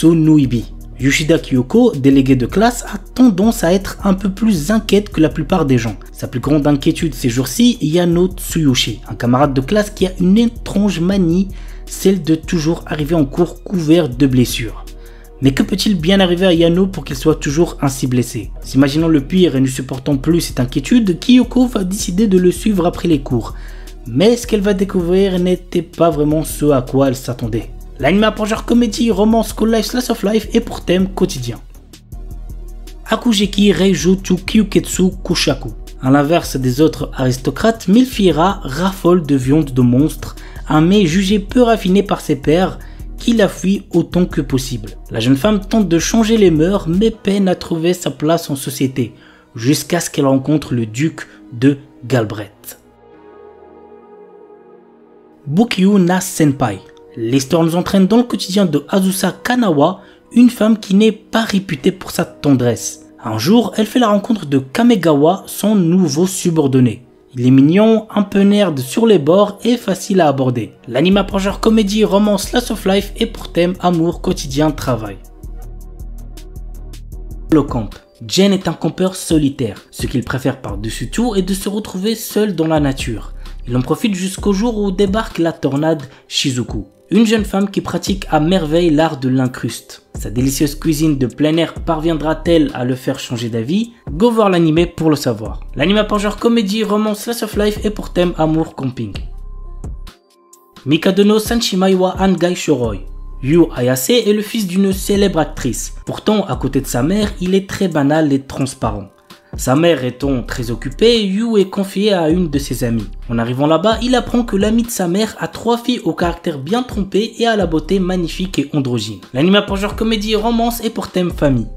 Kitetsu no Ibi. Yoshida Kyoko, déléguée de classe, a tendance à être un peu plus inquiète que la plupart des gens. Sa plus grande inquiétude ces jours-ci, Yano Tsuyoshi, un camarade de classe qui a une étrange manie, celle de toujours arriver en cours couvert de blessures. Mais que peut-il bien arriver à Yano pour qu'il soit toujours ainsi blessé? S'imaginant le pire et ne supportant plus cette inquiétude, Kyoko va décider de le suivre après les cours. Mais ce qu'elle va découvrir n'était pas vraiment ce à quoi elle s'attendait. L'anime a pour genre comédie, romance, school life, slice of life et pour thème quotidien. Akujeki Reijutsu Kyuketsu Kushaku. À l'inverse des autres aristocrates, Milfira raffole de viande de monstre, un mets jugé peu raffiné par ses pairs, qui la fuit autant que possible. La jeune femme tente de changer les mœurs mais peine à trouver sa place en société, jusqu'à ce qu'elle rencontre le duc de Galbraith. Bukyu na Senpai. L'histoire nous entraîne dans le quotidien de Azusa Kanawa, une femme qui n'est pas réputée pour sa tendresse. Un jour, elle fait la rencontre de Kamegawa, son nouveau subordonné. Il est mignon, un peu nerd sur les bords et facile à aborder. L'anime a pour genre comédie, romance, slice of life et pour thème amour, quotidien, travail. Le camp. Jen est un campeur solitaire. Ce qu'il préfère par-dessus tout est de se retrouver seul dans la nature. Il en profite jusqu'au jour où débarque la tornade Shizuku, une jeune femme qui pratique à merveille l'art de l'incruste. Sa délicieuse cuisine de plein air parviendra-t-elle à le faire changer d'avis? Go voir l'anime pour le savoir. L'anime a pour genre comédie, romance, slice of life et pour thème amour, camping. Mikado no Sanshimai wa Angai Shoroi. Yu Ayase est le fils d'une célèbre actrice. Pourtant, à côté de sa mère, il est très banal et transparent. Sa mère étant très occupée, Yu est confié à une de ses amies. En arrivant là-bas, il apprend que l'amie de sa mère a 3 filles au caractère bien trompé et à la beauté magnifique et androgyne. L'anime a pour genre comédie, romance et pour thème famille.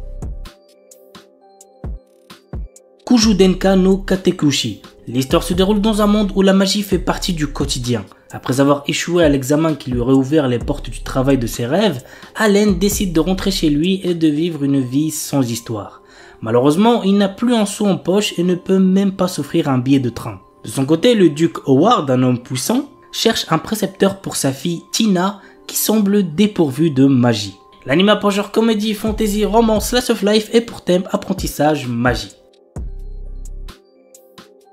Kujudenka no Katekushi. L'histoire se déroule dans un monde où la magie fait partie du quotidien. Après avoir échoué à l'examen qui lui aurait ouvert les portes du travail de ses rêves, Allen décide de rentrer chez lui et de vivre une vie sans histoire. Malheureusement, il n'a plus un sou en poche et ne peut même pas s'offrir un billet de train. De son côté, le duc Howard, un homme puissant, cherche un précepteur pour sa fille Tina qui semble dépourvue de magie. L'anime a pour genre comédie, fantasy, romance, slice of life et pour thème apprentissage magie.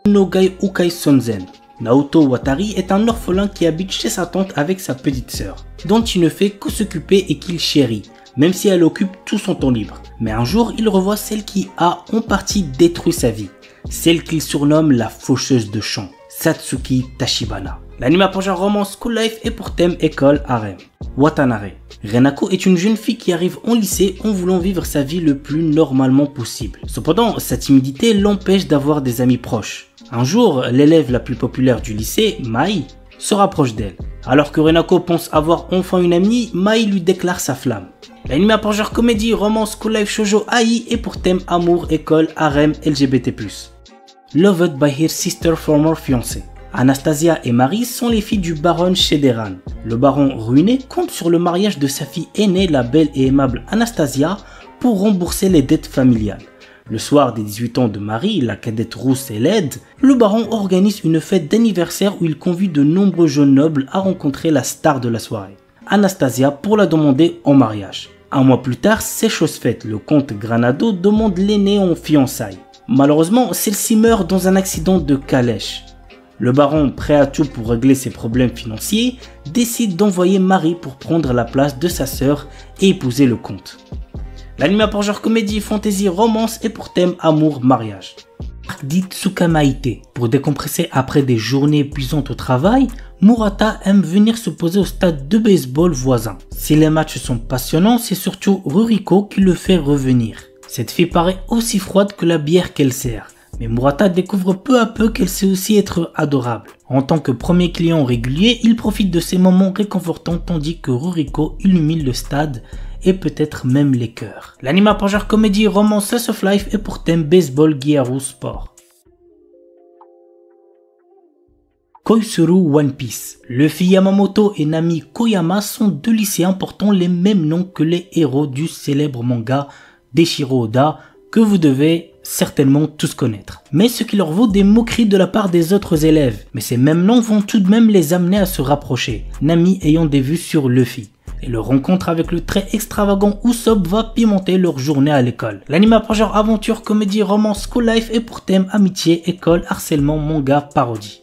Nogai Ukai Sonzen. Naoto Watari est un orphelin qui habite chez sa tante avec sa petite sœur, dont il ne fait que s'occuper et qu'il chérit, même si elle occupe tout son temps libre. Mais un jour, il revoit celle qui a en partie détruit sa vie, celle qu'il surnomme la faucheuse de champs, Satsuki Tachibana. L'anime a pour genre romance, school life et pour thème école, harem. Watanare. Renako est une jeune fille qui arrive en lycée en voulant vivre sa vie le plus normalement possible. Cependant, sa timidité l'empêche d'avoir des amis proches. Un jour, l'élève la plus populaire du lycée, Mai, se rapproche d'elle. Alors que Renako pense avoir enfin une amie, Mai lui déclare sa flamme. L'anime a pour genre comédie, romance, school life, shoujo, AI et pour thème amour, école, harem, LGBT+. Loved by her sister former fiancé. Anastasia et Marie sont les filles du baron Shederan. Le baron ruiné compte sur le mariage de sa fille aînée, la belle et aimable Anastasia, pour rembourser les dettes familiales. Le soir des 18 ans de Marie, la cadette rousse et laide, le baron organise une fête d'anniversaire où il convie de nombreux jeunes nobles à rencontrer la star de la soirée, Anastasia, pour la demander en mariage. Un mois plus tard, c'est chose faite, le comte Granado demande l'aîné en fiançailles. Malheureusement, celle-ci meurt dans un accident de calèche. Le baron, prêt à tout pour régler ses problèmes financiers, décide d'envoyer Marie pour prendre la place de sa sœur et épouser le comte. L'anime a pour genre comédie, fantasy, romance et pour thème amour, mariage. Arc dit Tsukamaite. Pour décompresser après des journées épuisantes au travail, Murata aime venir se poser au stade de baseball voisin. Si les matchs sont passionnants, c'est surtout Ruriko qui le fait revenir. Cette fille paraît aussi froide que la bière qu'elle sert. Mais Murata découvre peu à peu qu'elle sait aussi être adorable. En tant que premier client régulier, il profite de ces moments réconfortants tandis que Ruriko illumine le stade et peut-être même les cœurs. L'anime a pour genre comédie, romance, slice of life et pour thème baseball, Gyaru, sport. Koizuru One Piece. Luffy Yamamoto et Nami Koyama sont deux lycéens portant les mêmes noms que les héros du célèbre manga d'Eiichiro Oda que vous devez certainement tous connaître. Mais ce qui leur vaut des moqueries de la part des autres élèves. Mais ces mêmes noms vont tout de même les amener à se rapprocher, Nami ayant des vues sur Luffy. et leur rencontre avec le très extravagant Usopp va pimenter leur journée à l'école. L'anime a pour genre aventure, comédie, romance, school life et pour thème amitié, école, harcèlement, manga, parodie.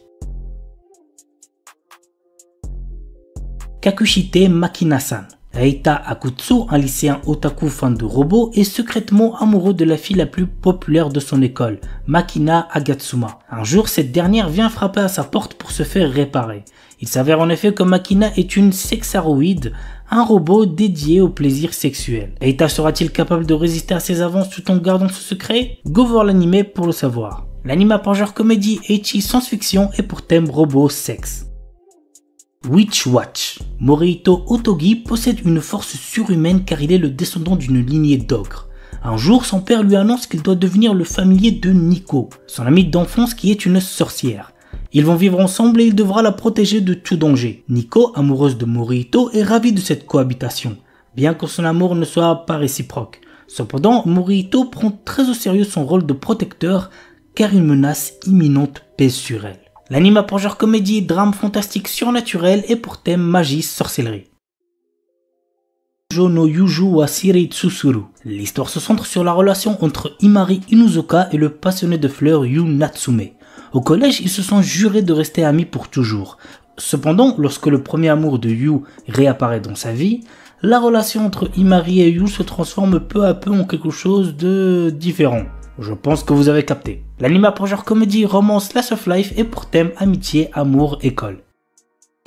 Kakushite Makina-san. Reita Akutsu, un lycéen otaku fan de robots, est secrètement amoureux de la fille la plus populaire de son école, Makina Agatsuma. Un jour, cette dernière vient frapper à sa porte pour se faire réparer. Il s'avère en effet que Makina est une sexaroïde, un robot dédié au plaisir sexuel. Reita sera-t-il capable de résister à ses avances tout en gardant ce secret? Go voir l'anime pour le savoir. L'anime a pour genre comédie, ecchi, science-fiction et pour thème robot sexe. Witch Watch. Morihito Otogi possède une force surhumaine car il est le descendant d'une lignée d'ogres. Un jour, son père lui annonce qu'il doit devenir le familier de Nico, son amie d'enfance qui est une sorcière. Ils vont vivre ensemble et il devra la protéger de tout danger. Nico, amoureuse de Morihito, est ravie de cette cohabitation, bien que son amour ne soit pas réciproque. Cependant, Morihito prend très au sérieux son rôle de protecteur car une menace imminente pèse sur elle. L'anime a pour genre comédie, drame fantastique surnaturel et pour thème magie, sorcellerie. No Yuju wa Shirei Tsusuru. L'histoire se centre sur la relation entre Imari Inuzuka et le passionné de fleurs Yu Natsume. Au collège, ils se sont jurés de rester amis pour toujours. Cependant, lorsque le premier amour de Yu réapparaît dans sa vie, la relation entre Imari et Yu se transforme peu à peu en quelque chose de différent. Je pense que vous avez capté. L'anime a pour genre comédie, romance, slice of life et pour thème amitié, amour, école.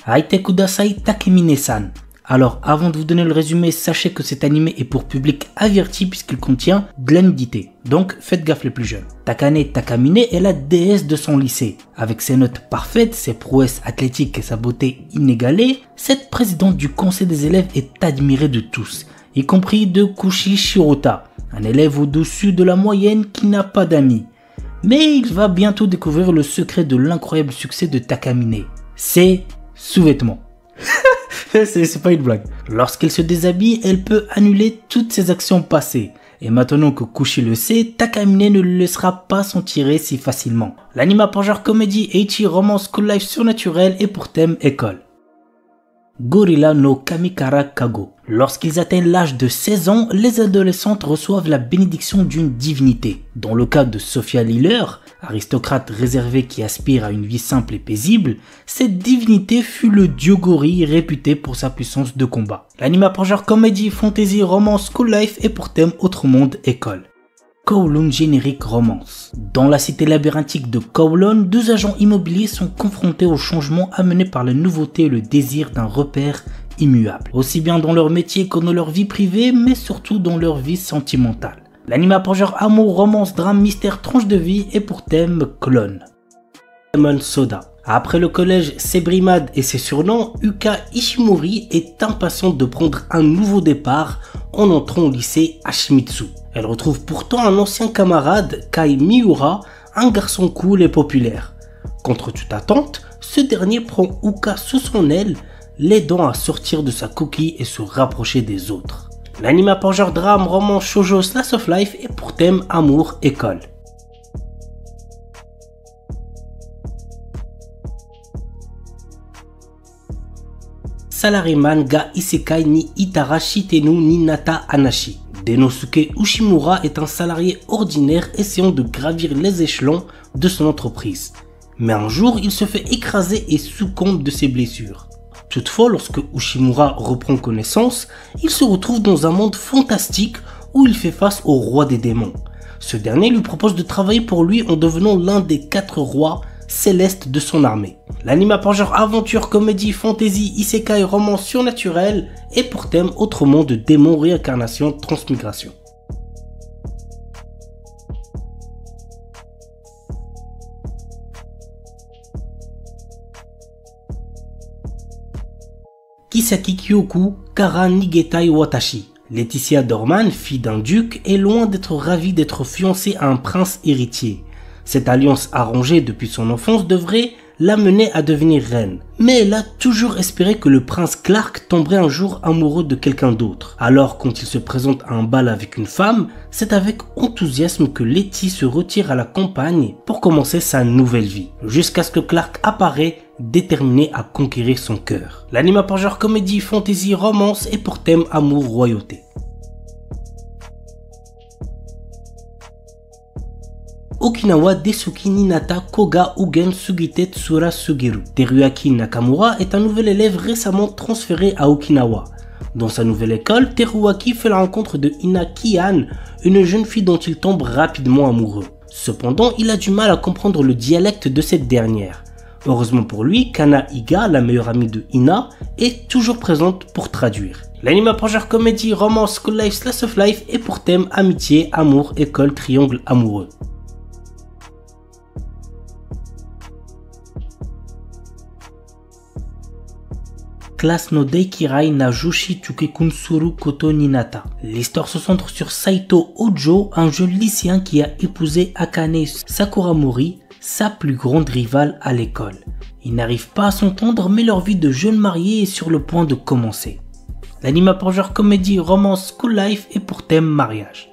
Aite Kudasai Takemine-san. Alors avant de vous donner le résumé, sachez que cet anime est pour public averti puisqu'il contient de la nudité. Donc faites gaffe les plus jeunes. Takane Takamine est la déesse de son lycée. Avec ses notes parfaites, ses prouesses athlétiques et sa beauté inégalée, cette présidente du conseil des élèves est admirée de tous, y compris de Kushi Shirota, un élève au-dessus de la moyenne qui n'a pas d'amis. Mais il va bientôt découvrir le secret de l'incroyable succès de Takamine. Ses sous-vêtements. C'est pas une blague. Lorsqu'elle se déshabille, elle peut annuler toutes ses actions passées. Et maintenant que Kushi le sait, Takamine ne le laissera pas s'en tirer si facilement. L'anime a pour genre comédie, ecchi, romance, school life surnaturel et pour thème école. Gorilla no Kamikara Kago. Lorsqu'ils atteignent l'âge de 16 ans, les adolescentes reçoivent la bénédiction d'une divinité. Dans le cas de Sophia Liller, aristocrate réservée qui aspire à une vie simple et paisible, cette divinité fut le dieu gorille réputé pour sa puissance de combat. L'anime a pour genre comédie, fantasy, romance, school life et pour thème autre monde, école. Kowloon Generic Romance. Dans la cité labyrinthique de Kowloon, deux agents immobiliers sont confrontés aux changements amenés par la nouveauté et le désir d'un repère immuable, aussi bien dans leur métier que dans leur vie privée, mais surtout dans leur vie sentimentale. L'anime a pour genre amour, romance, drame, mystère, tranche de vie et pour thème clone. Lemon Soda. Après le collège Sebrimad et ses surnoms, Yuka Ishimori est impatiente de prendre un nouveau départ en entrant au lycée Hashimitsu. Elle retrouve pourtant un ancien camarade, Kai Miura, un garçon cool et populaire. Contre toute attente, ce dernier prend Yuka sous son aile, l'aidant à sortir de sa coquille et se rapprocher des autres. L'anime a pour genre drame, roman, shoujo, slice of life et pour thème amour, école. Salaryman ga Isekai ni Itara Shitenu ni Nata Anashi. Denosuke Ushimura est un salarié ordinaire essayant de gravir les échelons de son entreprise. Mais un jour, il se fait écraser et succombe de ses blessures. Toutefois, lorsque Ushimura reprend connaissance, il se retrouve dans un monde fantastique où il fait face au roi des démons. Ce dernier lui propose de travailler pour lui en devenant l'un des 4 rois célestes de son armée. L'anime a pour genre aventure, comédie, fantasy, isekai, roman surnaturel et pour thème autre monde, démons, réincarnation, transmigration. Kisaki Kyoku Kara Nigetai Watashi. Laetitia Dorman, fille d'un duc, est loin d'être ravie d'être fiancée à un prince héritier. Cette alliance arrangée depuis son enfance devrait l'amener à devenir reine. Mais elle a toujours espéré que le prince Clark tomberait un jour amoureux de quelqu'un d'autre. Alors quand il se présente à un bal avec une femme, c'est avec enthousiasme que Letty se retire à la campagne pour commencer sa nouvelle vie. Jusqu'à ce que Clark apparaît déterminé à conquérir son cœur. L'anime par genre comédie, fantasy, romance et pour thème amour, royauté. Okinawa Desuki Ninata Koga Ugen Sugite Tsura Sugiru. Teruaki Nakamura est un nouvel élève récemment transféré à Okinawa. Dans sa nouvelle école, Teruaki fait la rencontre de Ina Kian, une jeune fille dont il tombe rapidement amoureux. Cependant, il a du mal à comprendre le dialecte de cette dernière. Heureusement pour lui, Kana Iga, la meilleure amie de Ina, est toujours présente pour traduire. L'anime par genre comédie, romance, school life, slice of life et pour thème amitié, amour, école, triangle amoureux. Classe no Deikirai na Joshi Chukekunsuru Koto Ninata. L'histoire se centre sur Saito Ojo, un jeune lycéen qui a épousé Akane Sakuramori, sa plus grande rivale à l'école. Ils n'arrivent pas à s'entendre, mais leur vie de jeunes mariés est sur le point de commencer. L'anime par genre comédie, romance, school life et pour thème mariage.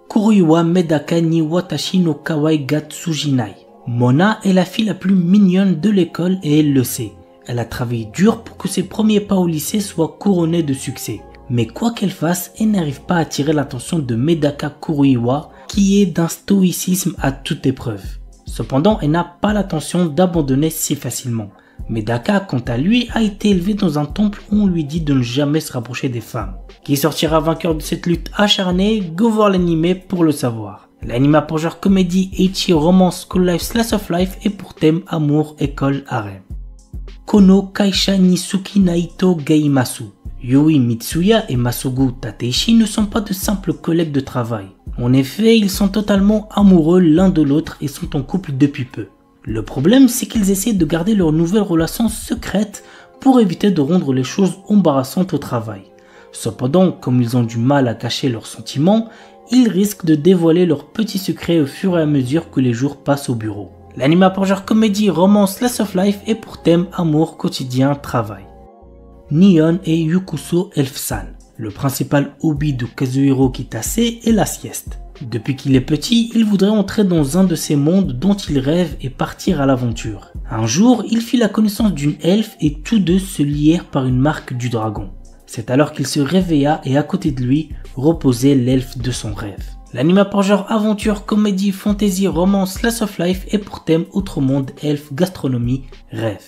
Kuruiwa Medaka ni Watashi no Kawaii ga Tsujinai. Mona est la fille la plus mignonne de l'école et elle le sait. Elle a travaillé dur pour que ses premiers pas au lycée soient couronnés de succès. Mais quoi qu'elle fasse, elle n'arrive pas à attirer l'attention de Medaka Kuruiwa, qui est d'un stoïcisme à toute épreuve. Cependant, elle n'a pas l'intention d'abandonner si facilement. Medaka, quant à lui, a été élevé dans un temple où on lui dit de ne jamais se rapprocher des femmes. Qui sortira vainqueur de cette lutte acharnée? Go voir l'anime pour le savoir. L'anime pour genre comédie, ecchi, romance, school life, slice of life et pour thème amour, école, harem. Kono Kaisha Nisuki Naito Geimasu. Yui Mitsuya et Masugu Tateishi ne sont pas de simples collègues de travail. En effet, ils sont totalement amoureux l'un de l'autre et sont en couple depuis peu. Le problème, c'est qu'ils essaient de garder leur nouvelle relation secrète pour éviter de rendre les choses embarrassantes au travail. Cependant, comme ils ont du mal à cacher leurs sentiments, ils risquent de dévoiler leurs petits secrets au fur et à mesure que les jours passent au bureau. L'anime pour genre comédie, romance, slice of life et pour thème amour, quotidien, travail. Nihon et Yukuso Elf-san. Le principal hobby de Kazuhiro Kitase est la sieste. Depuis qu'il est petit, il voudrait entrer dans un de ces mondes dont il rêve et partir à l'aventure. Un jour, il fit la connaissance d'une elfe et tous deux se lièrent par une marque du dragon. C'est alors qu'il se réveilla et à côté de lui reposait l'elfe de son rêve. L'anime par genre aventure, comédie, fantasy, romance, slice of life et pour thème autre monde, elfe, gastronomie, rêve.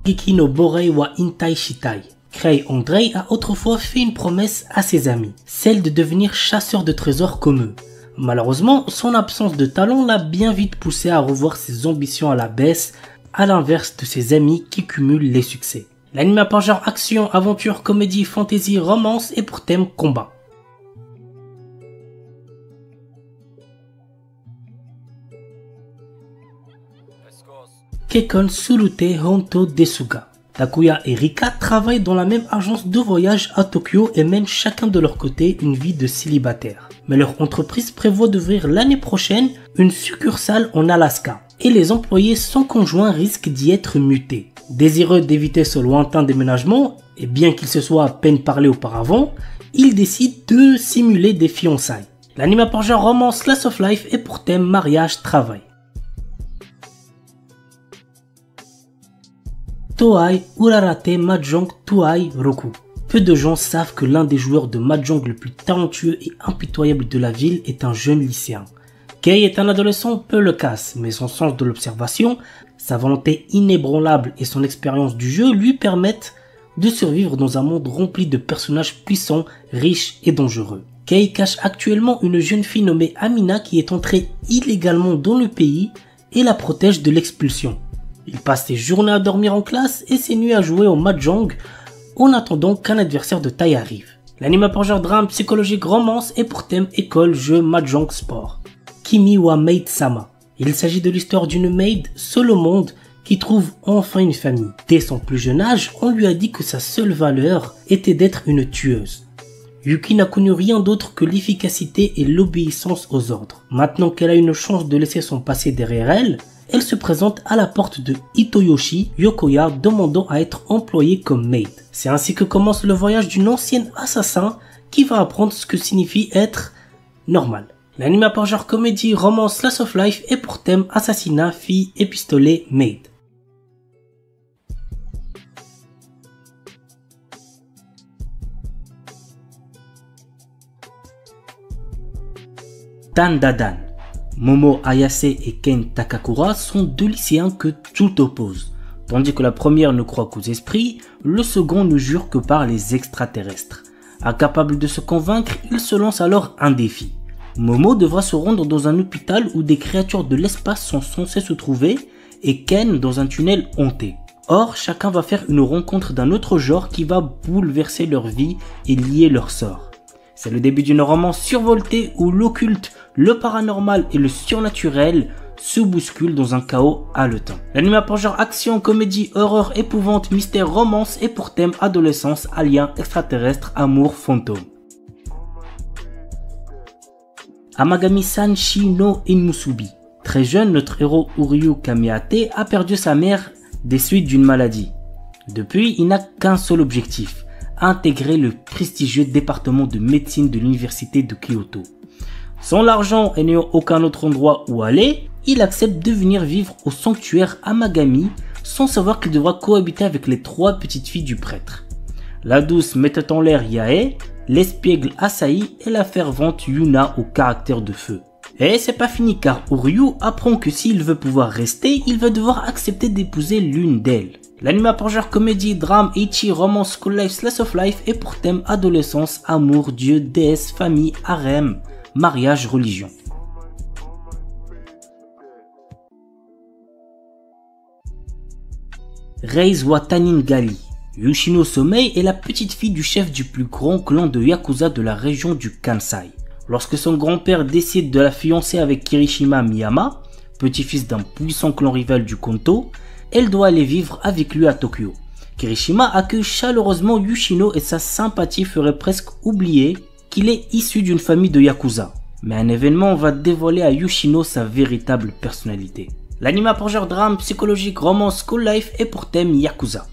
Geki no Borei wa Intai Shitai. Kei Andrei a autrefois fait une promesse à ses amis, celle de devenir chasseur de trésors comme eux. Malheureusement, son absence de talent l'a bien vite poussé à revoir ses ambitions à la baisse, à l'inverse de ses amis qui cumulent les succès. L'anime par genre action, aventure, comédie, fantasy, romance et pour thème combat. Kekon Surute Honto Desuga. Takuya et Rika travaillent dans la même agence de voyage à Tokyo et mènent chacun de leur côté une vie de célibataire. Mais leur entreprise prévoit d'ouvrir l'année prochaine une succursale en Alaska. Et les employés sans conjoint risquent d'y être mutés. Désireux d'éviter ce lointain déménagement, et bien qu'ils se soient à peine parlé auparavant, ils décident de simuler des fiançailles. L'anime par genre romance, slice of life et pour thème mariage, travail. Toei Urarate Mahjong Tuai Roku. Peu de gens savent que l'un des joueurs de Mahjong le plus talentueux et impitoyable de la ville est un jeune lycéen. Kei est un adolescent peu loquace, mais son sens de l'observation, sa volonté inébranlable et son expérience du jeu lui permettent de survivre dans un monde rempli de personnages puissants, riches et dangereux. Kei cache actuellement une jeune fille nommée Amina qui est entrée illégalement dans le pays et la protège de l'expulsion. Il passe ses journées à dormir en classe et ses nuits à jouer au Mahjong en attendant qu'un adversaire de taille arrive. L'anime par genre drame, psychologique, romance et pour thème école, jeu, Mahjong, sport. Kimi wa Maid Sama. Il s'agit de l'histoire d'une maid seule au monde qui trouve enfin une famille. Dès son plus jeune âge, on lui a dit que sa seule valeur était d'être une tueuse. Yuki n'a connu rien d'autre que l'efficacité et l'obéissance aux ordres. Maintenant qu'elle a une chance de laisser son passé derrière elle, elle se présente à la porte de Hitoyoshi Yokoya demandant à être employée comme maid. C'est ainsi que commence le voyage d'une ancienne assassin qui va apprendre ce que signifie être normal. L'anime par genre comédie, romance, slice of life et pour thème assassinat, fille et pistolet, maid. Tan Dadan. Momo Ayase et Ken Takakura sont deux lycéens que tout oppose. Tandis que la première ne croit qu'aux esprits, le second ne jure que par les extraterrestres. Incapable de se convaincre, il se lance alors un défi. Momo devra se rendre dans un hôpital où des créatures de l'espace sont censées se trouver et Ken dans un tunnel hanté. Or, chacun va faire une rencontre d'un autre genre qui va bouleverser leur vie et lier leur sort. C'est le début d'une romance survoltée où l'occulte, le paranormal et le surnaturel se bousculent dans un chaos haletant. L'anime a pour genre action, comédie, horreur, épouvante, mystère, romance et pour thème adolescence, alien, extraterrestre, amour, fantôme. Amagami-san Shi no Inmusubi. Très jeune, notre héros Uryu Kamiate a perdu sa mère des suites d'une maladie. Depuis, il n'a qu'un seul objectif, intégrer le prestigieux département de médecine de l'université de Kyoto. Sans l'argent et n'ayant aucun autre endroit où aller, il accepte de venir vivre au sanctuaire Amagami sans savoir qu'il devra cohabiter avec les 3 petites filles du prêtre. La douce mettait en l'air Yae, l'espiègle Asahi et la fervente Yuna au caractère de feu. Et c'est pas fini car Uryu apprend que s'il veut pouvoir rester, il va devoir accepter d'épouser l'une d'elles. L'anime a pour genre comédie, drame, ecchi, romance, school life, slice of life et pour thème adolescence, amour, dieu, déesse, famille, harem, mariage, religion. Reizuwa Taningali. Yoshino Somei est la petite fille du chef du plus grand clan de Yakuza de la région du Kansai. Lorsque son grand-père décide de la fiancer avec Kirishima Miyama, petit-fils d'un puissant clan rival du Kanto, elle doit aller vivre avec lui à Tokyo. Kirishima accueille chaleureusement Yoshino et sa sympathie ferait presque oublier qu'il est issu d'une famille de Yakuza. Mais un événement va dévoiler à Yoshino sa véritable personnalité. L'anime a pour genre drame, psychologique, romance, school life et pour thème Yakuza.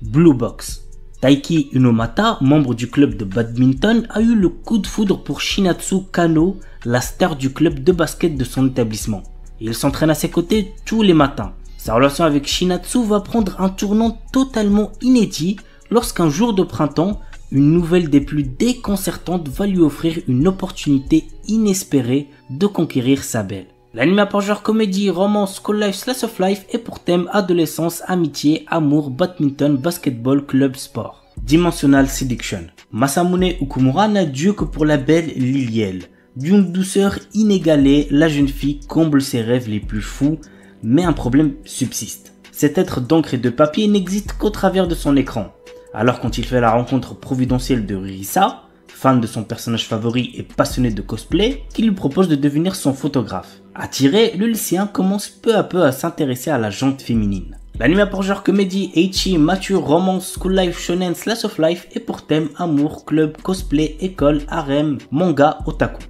Blue Box. Taiki Unomata, membre du club de badminton, a eu le coup de foudre pour Shinatsu Kano, la star du club de basket de son établissement. Il s'entraîne à ses côtés tous les matins. Sa relation avec Shinatsu va prendre un tournant totalement inédit lorsqu'un jour de printemps, une nouvelle des plus déconcertantes va lui offrir une opportunité inespérée de conquérir sa belle. L'anime a pour genre comédie, romance, school life, slice of life et pour thème adolescence, amitié, amour, badminton, basketball, club, sport. Dimensional Seduction. Masamune Okumura n'a Dieu que pour la belle Liliel. D'une douceur inégalée, la jeune fille comble ses rêves les plus fous, mais un problème subsiste. Cet être d'encre et de papier n'existe qu'au travers de son écran. Alors quand il fait la rencontre providentielle de Risa, fan de son personnage favori et passionné de cosplay, qui lui propose de devenir son photographe. Attiré, le lycéen commence peu à peu à s'intéresser à la jante féminine. L'anime a pour genre comédie, ecchi, mature, romance, school life, shonen, slice of life et pour thème amour, club, cosplay, école, harem, manga, otaku.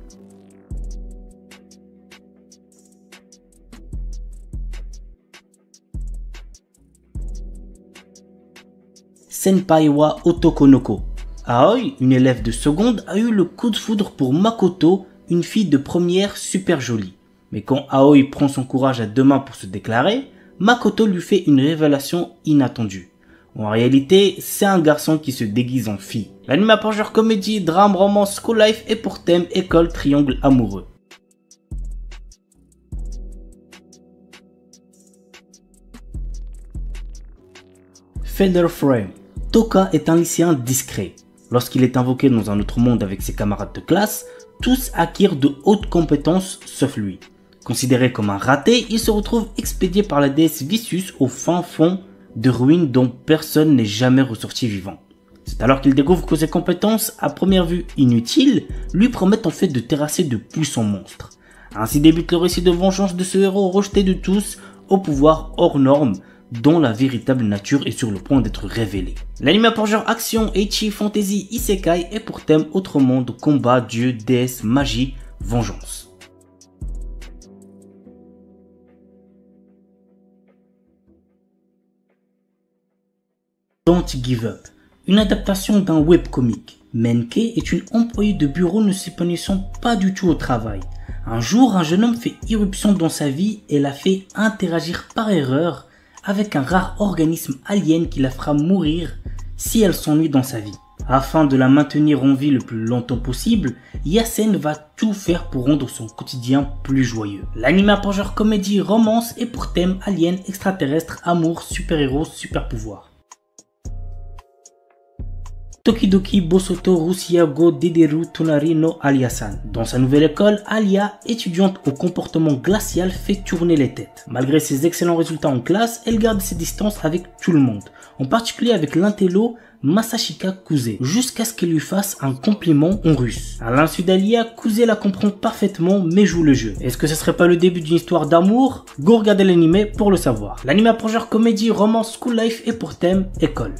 Senpai wa Otokonoko. Aoi, une élève de seconde, a eu le coup de foudre pour Makoto, une fille de première super jolie. Mais quand Aoi prend son courage à 2 mains pour se déclarer, Makoto lui fait une révélation inattendue. En réalité, c'est un garçon qui se déguise en fille. L'anime a pour genre comédie, drame, romance, school life et pour thème école, triangle amoureux. Feather Frame. Toka est un lycéen discret. Lorsqu'il est invoqué dans un autre monde avec ses camarades de classe, tous acquièrent de hautes compétences sauf lui. Considéré comme un raté, il se retrouve expédié par la déesse Vicious au fin fond de ruines dont personne n'est jamais ressorti vivant. C'est alors qu'il découvre que ses compétences, à première vue inutiles, lui promettent en fait de terrasser de puissants monstres. Ainsi débute le récit de vengeance de ce héros rejeté de tous, au pouvoir hors norme, dont la véritable nature est sur le point d'être révélée. L'anime a pour genre action, ecchi, fantasy, isekai et pour thème autre monde, combat, dieu, déesse, magie, vengeance. Don't Give Up. Une adaptation d'un webcomic. Menke est une employée de bureau ne s'épanouissant pas du tout au travail. Un jour, un jeune homme fait irruption dans sa vie et la fait interagir par erreur avec un rare organisme alien qui la fera mourir si elle s'ennuie dans sa vie. Afin de la maintenir en vie le plus longtemps possible, Yasen va tout faire pour rendre son quotidien plus joyeux. L'anime a pour genre comédie, romance et pour thème alien, extraterrestre, amour, super-héros, super-pouvoir. Tokidoki Bosoto Rusia Go Dederu Tonari no Alia-san. Dans sa nouvelle école, Alia, étudiante au comportement glacial, fait tourner les têtes. Malgré ses excellents résultats en classe, elle garde ses distances avec tout le monde, en particulier avec l'intello Masashika Kuze, jusqu'à ce qu'elle lui fasse un compliment en russe. À l'insu d'Alia, Kuze la comprend parfaitement mais joue le jeu. Est-ce que ce serait pas le début d'une histoire d'amour? Go regarder l'anime pour le savoir. L'anime a pour genre comédie, romance, school life et pour thème école.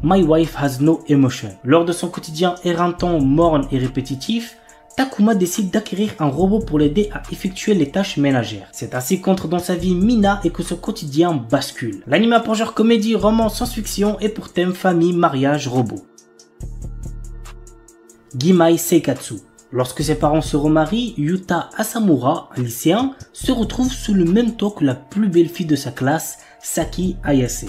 My Wife Has No Emotion. Lors de son quotidien éreintant, morne et répétitif, Takuma décide d'acquérir un robot pour l'aider à effectuer les tâches ménagères. C'est ainsi qu'entre dans sa vie Mina et que ce quotidien bascule. L'anime a pour genre comédie, romance, science-fiction et pour thème famille, mariage, robot. Gimai Seikatsu. Lorsque ses parents se remarient, Yuta Asamura, un lycéen, se retrouve sous le même toit que la plus belle fille de sa classe, Saki Ayase.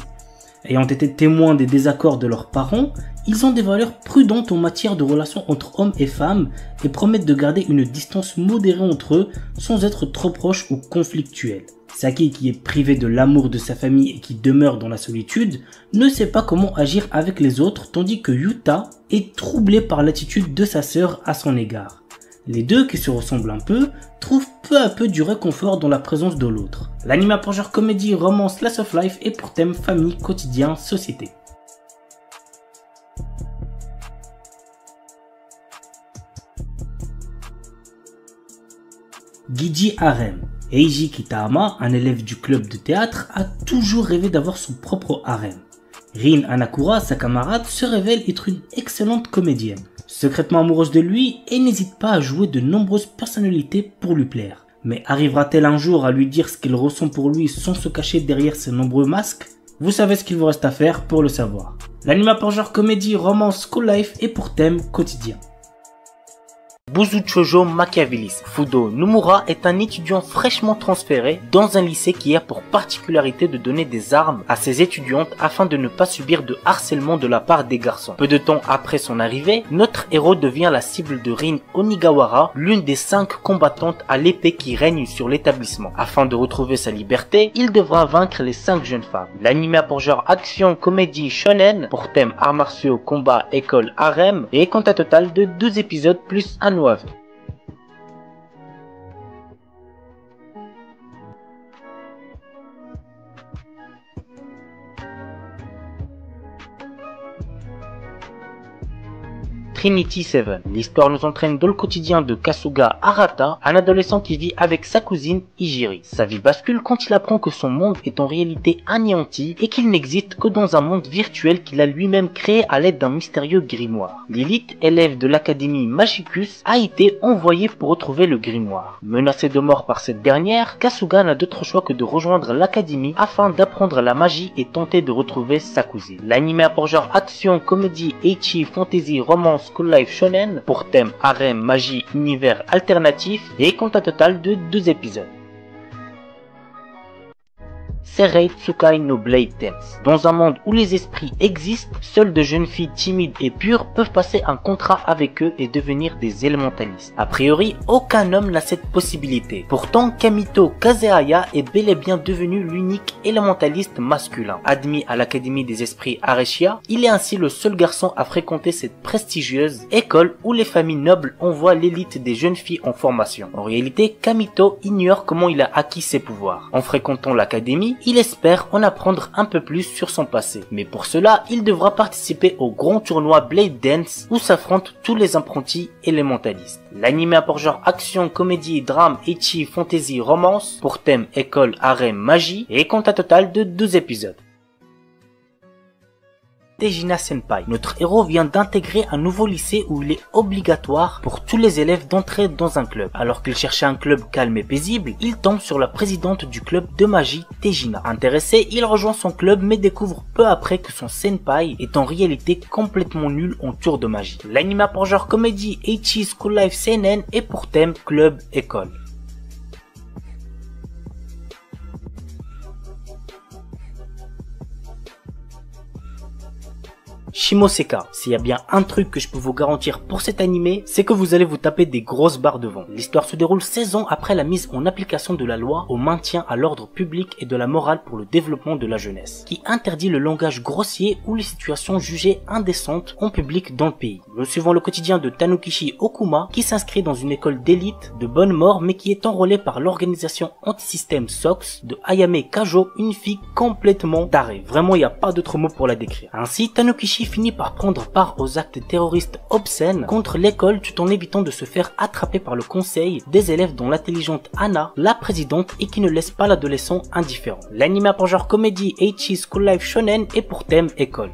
Ayant été témoins des désaccords de leurs parents, ils ont des valeurs prudentes en matière de relations entre hommes et femmes et promettent de garder une distance modérée entre eux sans être trop proches ou conflictuels. Saki, qui est privé de l'amour de sa famille et qui demeure dans la solitude, ne sait pas comment agir avec les autres, tandis que Yuta est troublé par l'attitude de sa sœur à son égard. Les deux, qui se ressemblent un peu, trouvent peu à peu du réconfort dans la présence de l'autre. L'anime a pour genre comédie, romance, slice of life et pour thème famille, quotidien, société. Giji Harem. Eiji Kitahama, un élève du club de théâtre, a toujours rêvé d'avoir son propre harem. Rin Hanakura, sa camarade, se révèle être une excellente comédienne. Secrètement amoureuse de lui, elle n'hésite pas à jouer de nombreuses personnalités pour lui plaire. Mais arrivera-t-elle un jour à lui dire ce qu'elle ressent pour lui sans se cacher derrière ses nombreux masques? Vous savez ce qu'il vous reste à faire pour le savoir. L'anime a pour genre comédie, romance, school life et pour thème quotidien. Buzuchojo Machiavellis. Fudo Nomura est un étudiant fraîchement transféré dans un lycée qui a pour particularité de donner des armes à ses étudiantes afin de ne pas subir de harcèlement de la part des garçons. Peu de temps après son arrivée, notre héros devient la cible de Rin Onigawara, l'une des 5 combattantes à l'épée qui règne sur l'établissement. Afin de retrouver sa liberté, il devra vaincre les 5 jeunes femmes. L'anime a pour genre action, comédie, shonen, pour thème arts martiaux, combat, école, harem, et compte un total de 12 épisodes plus un OAV. Trinity 7. L'histoire nous entraîne dans le quotidien de Kasuga Arata, un adolescent qui vit avec sa cousine Hijiri. Sa vie bascule quand il apprend que son monde est en réalité anéanti et qu'il n'existe que dans un monde virtuel qu'il a lui-même créé à l'aide d'un mystérieux grimoire. Lilith, élève de l'académie Magicus, a été envoyée pour retrouver le grimoire. Menacé de mort par cette dernière, Kasuga n'a d'autre choix que de rejoindre l'académie afin d'apprendre la magie et tenter de retrouver sa cousine. L'anime a pour genre action, comédie, ecchi, fantasy, romance, school life shonen, pour thème harem, magie, univers alternatif, et compte un total de 2 épisodes. Serei Tsukai no Blade Dance. Dans un monde où les esprits existent, seules de jeunes filles timides et pures peuvent passer un contrat avec eux et devenir des élémentalistes. A priori, aucun homme n'a cette possibilité. Pourtant, Kamito Kazeaya est bel et bien devenu l'unique élémentaliste masculin. Admis à l'Académie des Esprits Areshia, il est ainsi le seul garçon à fréquenter cette prestigieuse école où les familles nobles envoient l'élite des jeunes filles en formation. En réalité, Kamito ignore comment il a acquis ses pouvoirs. En fréquentant l'académie, il espère en apprendre un peu plus sur son passé. Mais pour cela, il devra participer au grand tournoi Blade Dance où s'affrontent tous les apprentis élémentalistes. L'anime a pour genre action, comédie, drame, ecchi, fantasy, romance, pour thème école, harem, magie, et compte un total de 12 épisodes. Tejina Senpai. Notre héros vient d'intégrer un nouveau lycée où il est obligatoire pour tous les élèves d'entrer dans un club. Alors qu'il cherchait un club calme et paisible, il tombe sur la présidente du club de magie, Tejina. Intéressé, il rejoint son club mais découvre peu après que son senpai est en réalité complètement nul en tour de magie. L'anime a pour genre comédie, ecchi, school life, seinen et pour thème club, école. Shimoseka. S'il y a bien un truc que je peux vous garantir pour cet animé, c'est que vous allez vous taper des grosses barres devant. L'histoire se déroule 16 ans après la mise en application de la loi au maintien à l'ordre public et de la morale pour le développement de la jeunesse, qui interdit le langage grossier ou les situations jugées indécentes en public dans le pays. Nous suivons le quotidien de Tanukishi Okuma, qui s'inscrit dans une école d'élite de bonne mort mais qui est enrôlé par l'organisation anti-système SOX de Ayame Kajo, une fille complètement tarée. Vraiment, il n'y a pas d'autre mot pour la décrire. Ainsi, Tanukishi finit par prendre part aux actes terroristes obscènes contre l'école tout en évitant de se faire attraper par le conseil des élèves dont l'intelligente Anna, la présidente, et qui ne laisse pas l'adolescent indifférent. L'anime a pour genre comédie Eiichi School Life Shonen et pour thème école.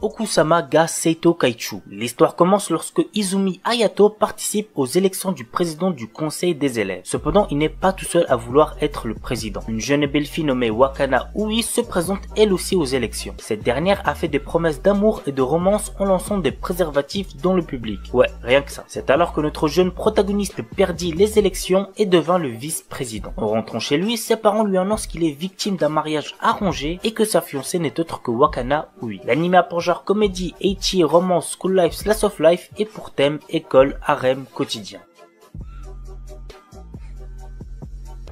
Okusama ga Seito Kaichu. L'histoire commence lorsque Izumi Hayato participe aux élections du président du conseil des élèves. Cependant, il n'est pas tout seul à vouloir être le président. Une jeune et belle fille nommée Wakana Ui se présente elle aussi aux élections. Cette dernière a fait des promesses d'amour et de romance en lançant des préservatifs dans le public. Ouais, rien que ça. C'est alors que notre jeune protagoniste perdit les élections et devint le vice-président. En rentrant chez lui, ses parents lui annoncent qu'il est victime d'un mariage arrangé et que sa fiancée n'est autre que Wakana Ui. L'anime a pour genre comédie, ecchi, romance, school life, slice of life et pour thème école, harem, quotidien.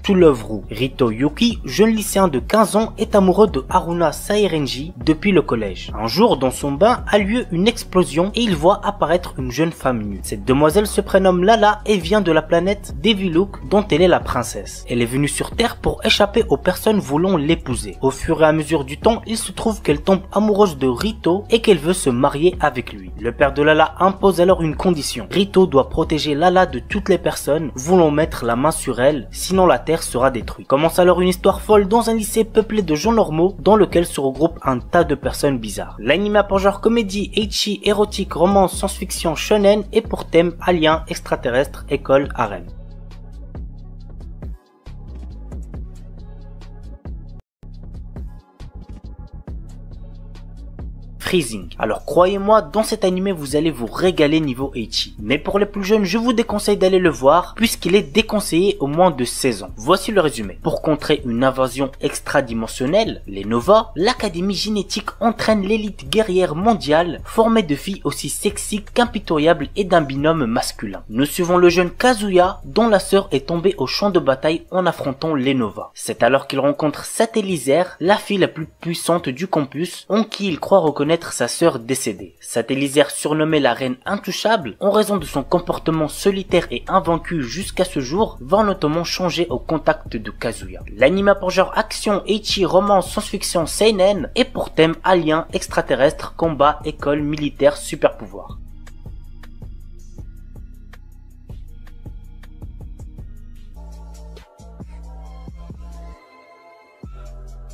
To Love Ru. Rito Yuki, jeune lycéen de 15 ans, est amoureux de Haruna Sairenji depuis le collège. Un jour, dans son bain, a lieu une explosion et il voit apparaître une jeune femme nue. Cette demoiselle se prénomme Lala et vient de la planète Deviluk dont elle est la princesse. Elle est venue sur Terre pour échapper aux personnes voulant l'épouser. Au fur et à mesure du temps, il se trouve qu'elle tombe amoureuse de Rito et qu'elle veut se marier avec lui. Le père de Lala impose alors une condition. Rito doit protéger Lala de toutes les personnes voulant mettre la main sur elle, sinon la Terre sera détruite. Commence alors une histoire folle dans un lycée peuplé de gens normaux dans lequel se regroupent un tas de personnes bizarres. L'anime a pour genre comédie, ecchi, érotique, romance, science-fiction, shonen et pour thème alien, extraterrestre, école, harem. Freezing. Alors croyez-moi, dans cet animé vous allez vous régaler niveau ecchi. Mais pour les plus jeunes, je vous déconseille d'aller le voir puisqu'il est déconseillé au moins de 16 ans. Voici le résumé. Pour contrer une invasion extradimensionnelle, les Nova, l'Académie génétique entraîne l'élite guerrière mondiale formée de filles aussi sexy qu'impitoyables et d'un binôme masculin. Nous suivons le jeune Kazuya dont la sœur est tombée au champ de bataille en affrontant les Nova. C'est alors qu'il rencontre Satellisaire, la fille la plus puissante du campus, en qui il croit reconnaître sa sœur décédée. Satellisaire, surnommée la reine intouchable, en raison de son comportement solitaire et invaincu jusqu'à ce jour, va notamment changer au contact de Kazuya. L'anime a pour genre action, ecchi, romance, science-fiction, seinen et pour thème alien, extraterrestre, combat, école, militaire, super pouvoir.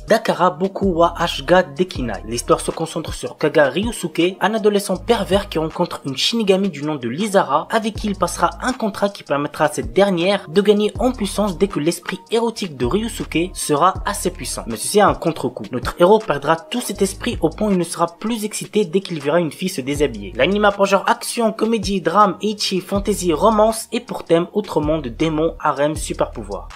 Dakara Boku wa Ashga Dekinai. L'histoire se concentre sur Kaga Ryusuke, un adolescent pervers qui rencontre une Shinigami du nom de Lizara, avec qui il passera un contrat qui permettra à cette dernière de gagner en puissance dès que l'esprit érotique de Ryusuke sera assez puissant. Mais ceci a un contre-coup. Notre héros perdra tout cet esprit au point où il ne sera plus excité dès qu'il verra une fille se déshabiller. L'anime a pour genre action, comédie, drame, ecchi, fantasy, romance et pour thème autre monde, démons, harem, super pouvoir.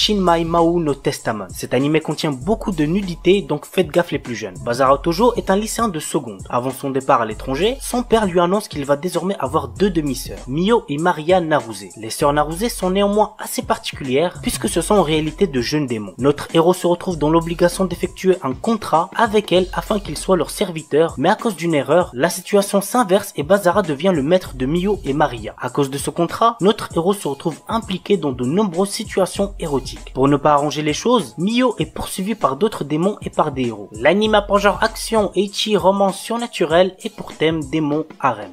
Shinmai Mau no Testament. Cet animé contient beaucoup de nudité, donc faites gaffe les plus jeunes. Bazara Tojo est un lycéen de seconde. Avant son départ à l'étranger, son père lui annonce qu'il va désormais avoir deux demi-sœurs, Mio et Maria Naruse. Les sœurs Naruse sont néanmoins assez particulières, puisque ce sont en réalité de jeunes démons. Notre héros se retrouve dans l'obligation d'effectuer un contrat avec elles afin qu'il soit leur serviteur, mais à cause d'une erreur, la situation s'inverse et Bazara devient le maître de Mio et Maria. À cause de ce contrat, notre héros se retrouve impliqué dans de nombreuses situations érotiques. Pour ne pas arranger les choses, Mio est poursuivi par d'autres démons et par des héros. L'anime a pour genre action, ecchi, romance surnaturelle et pour thème démon, harem.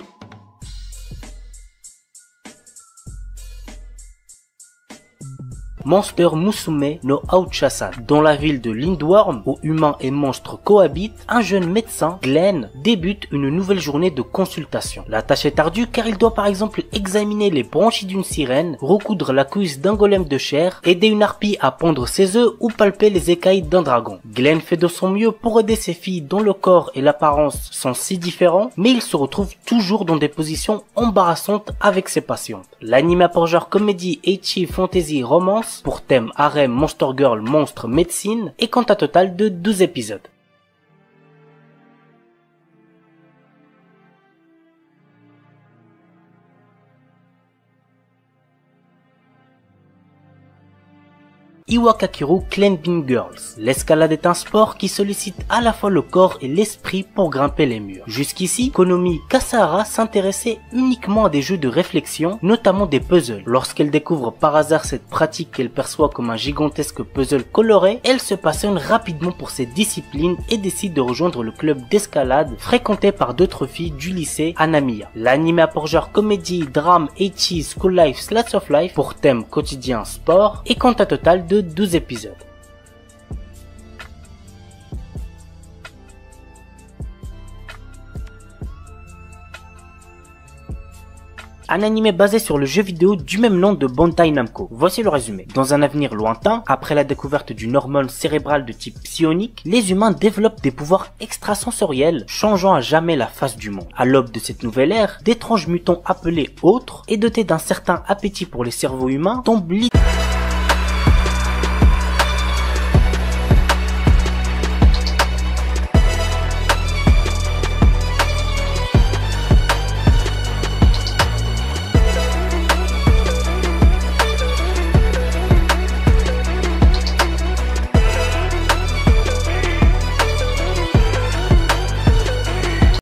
Monster Musume no Aocha-san. Dans la ville de Lindworm, où humains et monstres cohabitent, un jeune médecin, Glenn, débute une nouvelle journée de consultation. La tâche est ardue car il doit par exemple examiner les branchies d'une sirène, recoudre la cuisse d'un golem de chair, aider une harpie à pondre ses œufs ou palper les écailles d'un dragon. Glenn fait de son mieux pour aider ses filles dont le corps et l'apparence sont si différents, mais il se retrouve toujours dans des positions embarrassantes avec ses patientes. L'anime a pour genre comédie, ecchi, fantasy, romance, pour thème harem, monster girl, monstre, médecine, et compte un total de 12 épisodes. Iwakakiru Climbing Girls. L'escalade est un sport qui sollicite à la fois le corps et l'esprit pour grimper les murs. Jusqu'ici, Konomi Kasahara s'intéressait uniquement à des jeux de réflexion, notamment des puzzles. Lorsqu'elle découvre par hasard cette pratique qu'elle perçoit comme un gigantesque puzzle coloré, elle se passionne rapidement pour cette discipline et décide de rejoindre le club d'escalade fréquenté par d'autres filles du lycée Hanamiya. L'anime a pour genre comédie, drame, ecchi, school life, slice of life pour thème quotidien sport et compte un total de 12 épisodes. Un anime basé sur le jeu vidéo du même nom de Bandai Namco. Voici le résumé. Dans un avenir lointain, après la découverte d'une hormone cérébrale de type psionique, les humains développent des pouvoirs extrasensoriels, changeant à jamais la face du monde. À l'aube de cette nouvelle ère, d'étranges mutants appelés autres et dotés d'un certain appétit pour les cerveaux humains tombent littéralement